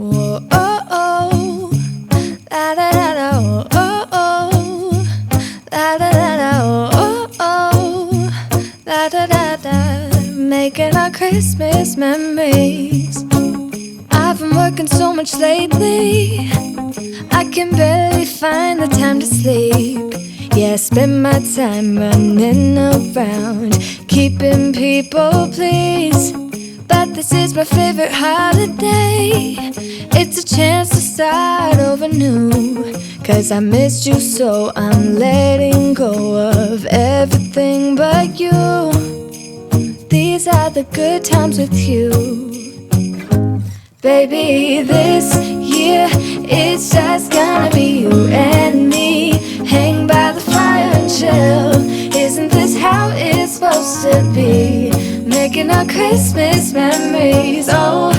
Whoa, oh, oh, la da da da, oh, oh, oh, la da da da, oh, oh, oh, la da da da, making our Christmas memories. I've been working so much lately, I can barely find the time to sleep. Yeah, I spend my time running around, keeping people pleased. But this is my favorite holiday. It's a chance to start over new. 'Cause I missed you, so I'm letting go of everything but you. These are the good times with you. Baby, this year it's just gonna be you and me. Hang by the fire and chill. Isn't this how it's supposed to be? Making our Christmas memories. Oh,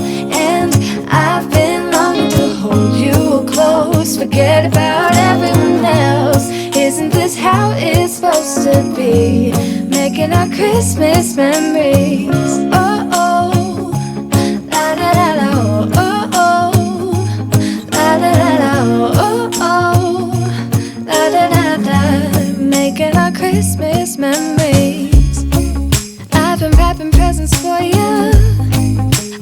and I've been longing to hold you close. Forget about everyone else. Isn't this how it's supposed to be? Making our Christmas memories. Oh, oh, la da da da, oh, oh, la da da da, oh, oh, la da da da, making our Christmas memories. I've been wrapping presents for you.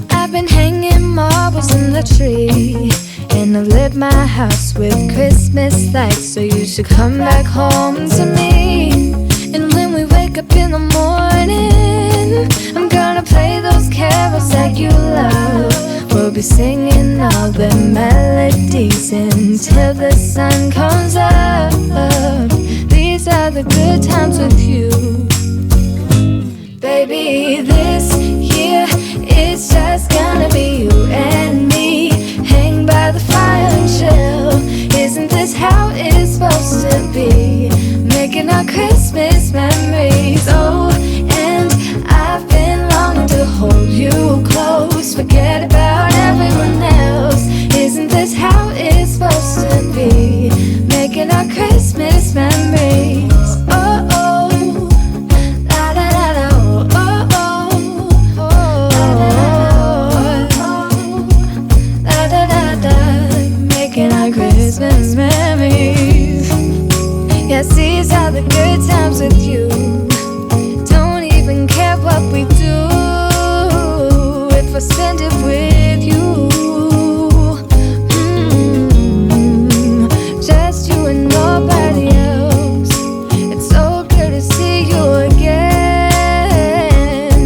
I've been hanging marbles in the tree, and I've lit my house with Christmas lights. So you should come back home to me. And when we wake up in the morning, I'm gonna play those carols that you love. We'll be singing all the melodies until the sun comes up. These are the good times with you. Baby, this year it's just gonna be you and me. Hang by the fire and chill. Isn't this how it's supposed to be? Making our Christmas memories. Oh, and I've been longing to hold you close. Forget about everyone else. Isn't this how it's supposed to be? Making our Christmas memories. Oh, oh, la da da da, oh, oh, oh, la da da da, making our Christmas memories. Yes, these are the good times with you. Don't even care what we do if I spend it with you. Just you and nobody else. It's so good to see you again,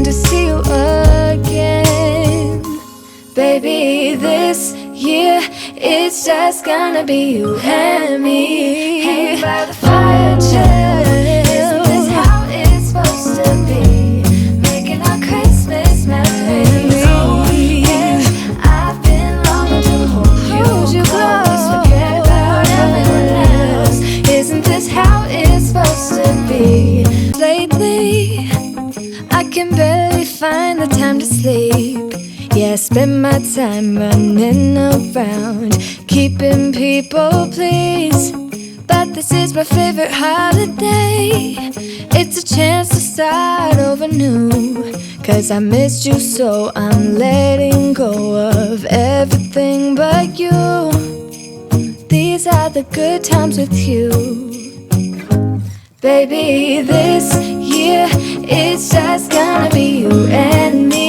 to see you again. Baby, this year it's just gonna be you and me. Hang by the fire and chill. Isn't this how it's supposed to be? Making our Christmas memories. Oh, yeah. I've been longing to hold you close. Forget about everyone else. Isn't this how it's supposed to be? Lately, I can barely find the time to sleep. Yeah, I spend my time running around, keeping people pleased. But this is my favorite holiday. It's a chance to start over new. 'Cause I missed you, so I'm letting go of everything but you. These are the good times with you. Baby, this year it's just gonna be you and me.